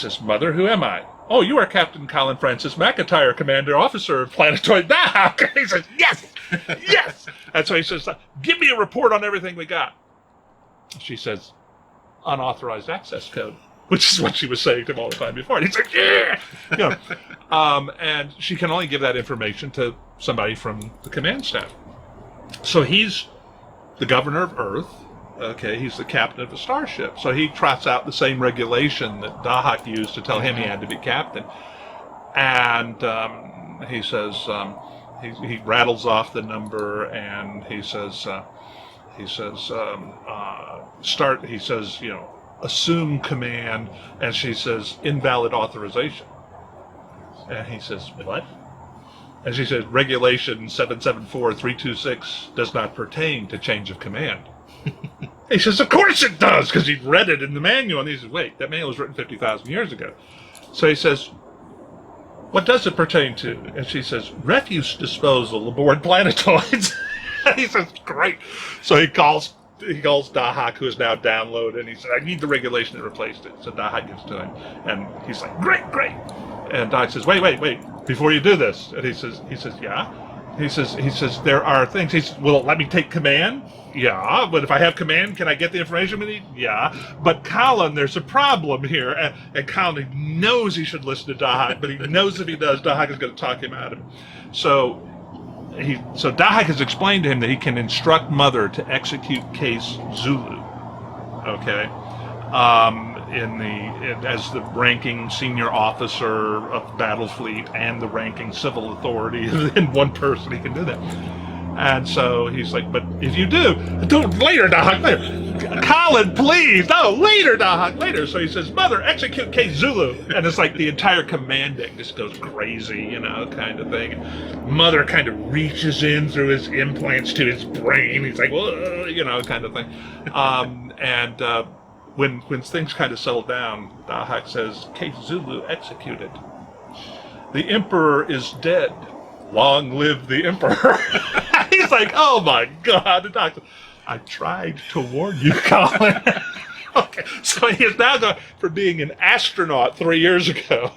says, Mother, who am I? Oh, you are Captain Colin Francis McIntyre, Commander Officer of Planetoid Dahak. He says, yes, yes. And so he says, give me a report on everything we got. She says, unauthorized access code, which is what she was saying to him all the time before. And he's like, yeah! You know, and she can only give that information to somebody from the command staff. So he's the governor of Earth. Okay, he's the captain of a starship. So he trots out the same regulation that Dahak used to tell him he had to be captain. And he says, he rattles off the number, and he says, you know, assume command, and she says, invalid authorization. And he says, what? And she says, regulation 774-326 does not pertain to change of command. He says, of course it does, because he'd read it in the manual. And he says, wait, that manual was written 50,000 years ago. So he says, what does it pertain to? And she says, refuse disposal aboard planetoids. He says, great. So he calls Dahak, who is now downloaded, and he said, I need the regulation that replaced it. So Dahak gives to him, and he's like, great. And Dahak says, wait, before you do this. And he says, yeah. He says, there are things. He says, will it let me take command? Yeah. But if I have command, can I get the information we need? Yeah. But Colin, there's a problem here. And Colin knows he should listen to Dahak, but he knows if he does, Dahak is going to talk him out of it. So Dahak has explained to him that he can instruct Mother to execute case Zulu. Okay. As the ranking senior officer of Battlefleet and the ranking civil authority in one person, he can do that. And so he's like, but if you do, don't later, Dahak, later. Colin, please, no, later, Dahak, later. So he says, Mother, execute case Zulu. And it's like the entire command deck just goes crazy, you know, kind of thing. Mother kind of reaches in through his implants to his brain. He's like, whoa, you know, kind of thing. When things kind of settle down, Dahak says, case Zulu executed. The Emperor is dead. Long live the Emperor. He's like, oh my God. The doctor, I tried to warn you, Colin. Okay, so he is now going from being an astronaut 3 years ago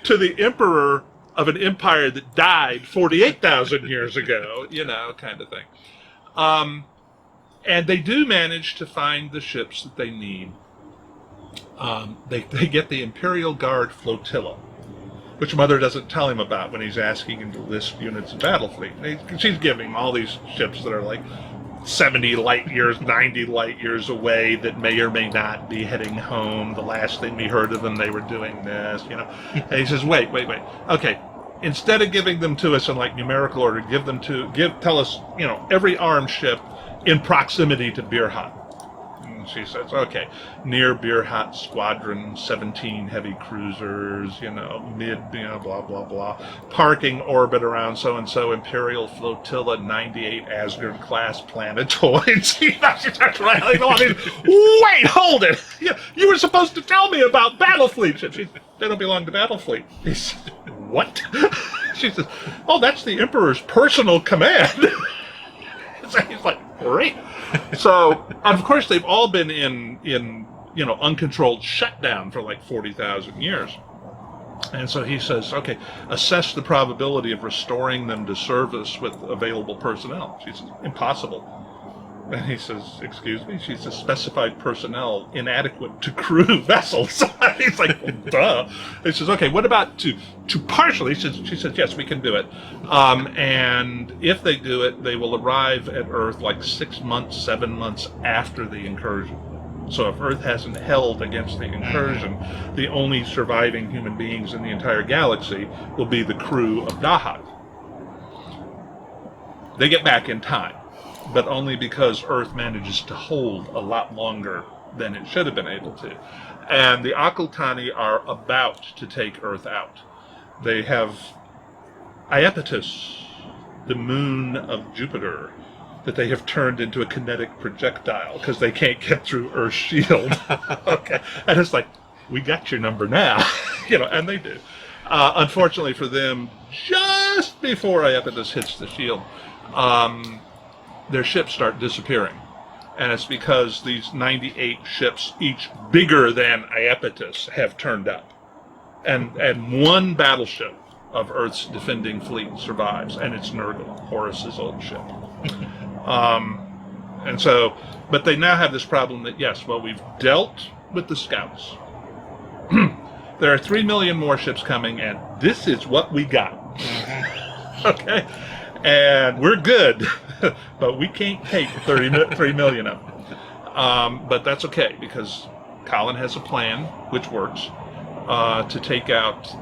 to the Emperor of an empire that died 48,000 years ago, you know, kind of thing. And they do manage to find the ships that they need. They get the Imperial Guard flotilla, which Mother doesn't tell him about when he's asking him to list units of Battlefleet. She's giving him all these ships that are like 70 light years, 90 light years away that may or may not be heading home. The last thing we heard of them, they were doing this, you know. And he says, wait. Okay, instead of giving them to us in like numerical order, tell us, you know, every armed ship in proximity to Birhat. And she says, okay, near Birhat Squadron, 17 heavy cruisers, you know, blah, blah, blah. Parking orbit around so-and-so, Imperial Flotilla, 98 Asgard-class planetoids. She starts rattling on. Wait, hold it. You were supposed to tell me about Battlefleet. They don't belong to Battlefleet. He says, what? She says, oh, that's the Emperor's personal command. So he's like, great. So, of course, they've all been in you know, uncontrolled shutdown for like 40,000 years. And so he says, okay, assess the probability of restoring them to service with available personnel. She says, impossible. And he says, excuse me? She says, specified personnel inadequate to crew vessels. He's like, well, duh. He says, okay, what about to partially? She says, yes, we can do it. And if they do it, they will arrive at Earth like 6 months, 7 months after the incursion. So if Earth hasn't held against the incursion, the only surviving human beings in the entire galaxy will be the crew of Dahak. They get back in time, but only because Earth manages to hold a lot longer than it should have been able to. And the Akultani are about to take Earth out. They have Iapetus, the moon of Jupiter, that they have turned into a kinetic projectile because they can't get through Earth's shield. Okay, and it's like, we got your number now, you know, and they do. Unfortunately for them, just before Iapetus hits the shield, their ships start disappearing. And it's because these 98 ships, each bigger than Iapetus, have turned up. and one battleship of Earth's defending fleet survives, and it's Nurgle, Horus's old ship. And so, but they now have this problem that, yes, well, we've dealt with the scouts. There are 3 million more ships coming, and this is what we got. Okay? And we're good, but we can't take 3 million of them. But that's okay, because Colin has a plan, which works, to take out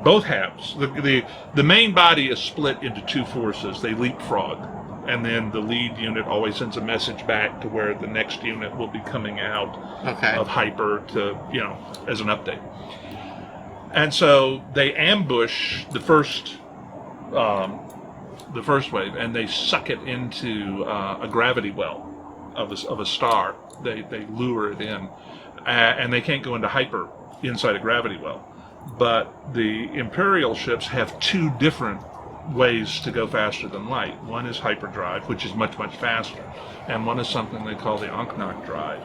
both halves. The main body is split into two forces. They leapfrog, and then the lead unit always sends a message back to where the next unit will be coming out of hyper to, as an update. And so they ambush the first wave, and they suck it into a gravity well of a star. They lure it in, and they can't go into hyper inside a gravity well. But the Imperial ships have two different ways to go faster than light. One is hyperdrive, which is much, much faster, and one is something they call the Ankh-Nak drive.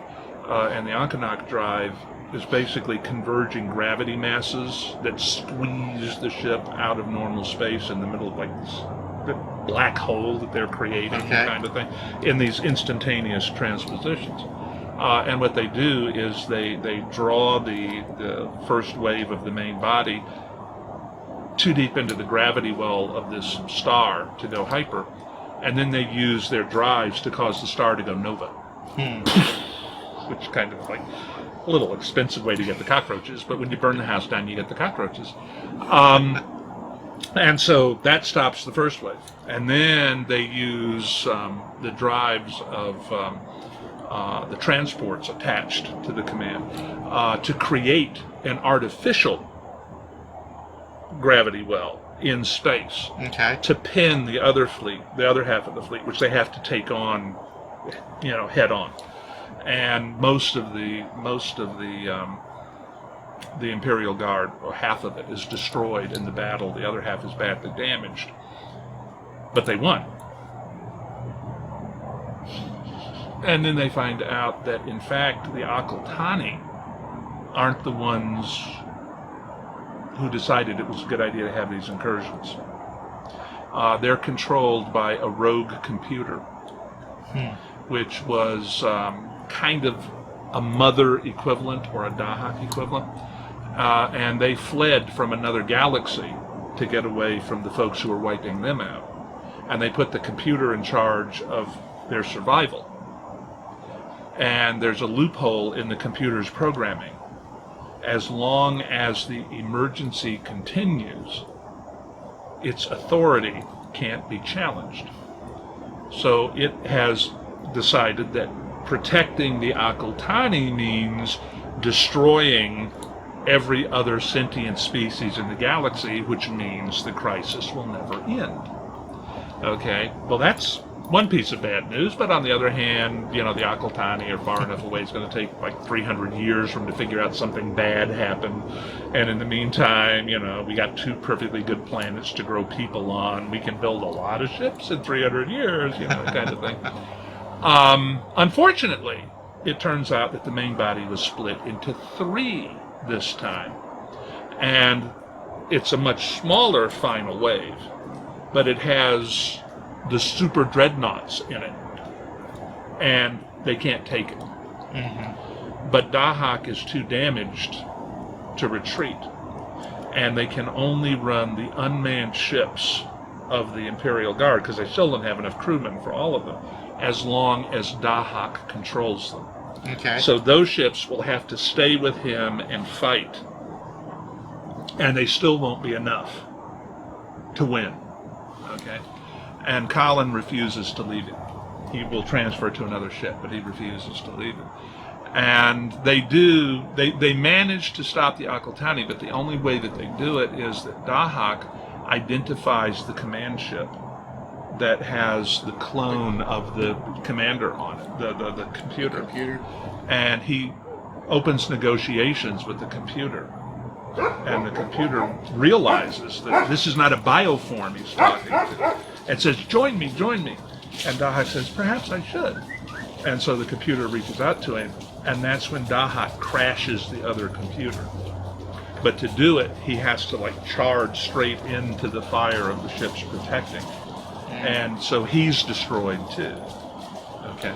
And the Ankh-Nak drive is basically converging gravity masses that squeeze the ship out of normal space in the middle of the black hole that they're creating, kind of thing, in these instantaneous transpositions. And what they do is they draw the first wave of the main body too deep into the gravity well of this star to go hyper, and then they use their drives to cause the star to go nova. Which kind of like a little expensive way to get the cockroaches, but when you burn the house down, you get the cockroaches. And so that stops the first wave. And then they use the drives of the transports attached to the command to create an artificial gravity well in space to pin the other fleet, the other half of the fleet, which they have to take on, head on. And most of the Imperial Guard, or half of it, is destroyed in the battle. The other half is badly damaged. But they won. And then they find out that, in fact, the Akultani aren't the ones who decided it was a good idea to have these incursions. They're controlled by a rogue computer, which was kind of a mother equivalent or a Dahak equivalent. And they fled from another galaxy to get away from the folks who were wiping them out. And they put the computer in charge of their survival. And there's a loophole in the computer's programming. As long as the emergency continues, its authority can't be challenged. So it has decided that protecting the Akultani means destroying every other sentient species in the galaxy, which means the crisis will never end. Okay, well, that's one piece of bad news, but on the other hand, the Akultani are far enough away, it's going to take like 300 years for them to figure out something bad happened. And in the meantime, we got two perfectly good planets to grow people on. We can build a lot of ships in 300 years, kind of thing. Unfortunately, it turns out that the main body was split into 3 this time. And it's a much smaller final wave, but it has the super dreadnoughts in it, and they can't take it. But Dahak is too damaged to retreat, and they can only run the unmanned ships of the Imperial Guard, because they still don't have enough crewmen for all of them, as long as Dahak controls them. So those ships will have to stay with him and fight, and they still won't be enough to win. And Colin refuses to leave it. He will transfer to another ship, but he refuses to leave it. And they manage to stop the Akultani, but the only way that they do it is that Dahak identifies the command ship that has the clone of the commander on it, the computer. And he opens negotiations with the computer. And the computer realizes that this is not a bioform he's talking to, and says, join me. And Dahak says, perhaps I should. And so the computer reaches out to him, and that's when Dahak crashes the other computer. But to do it, he has to like charge straight into the fire of the ships protecting. And so he's destroyed too. Okay.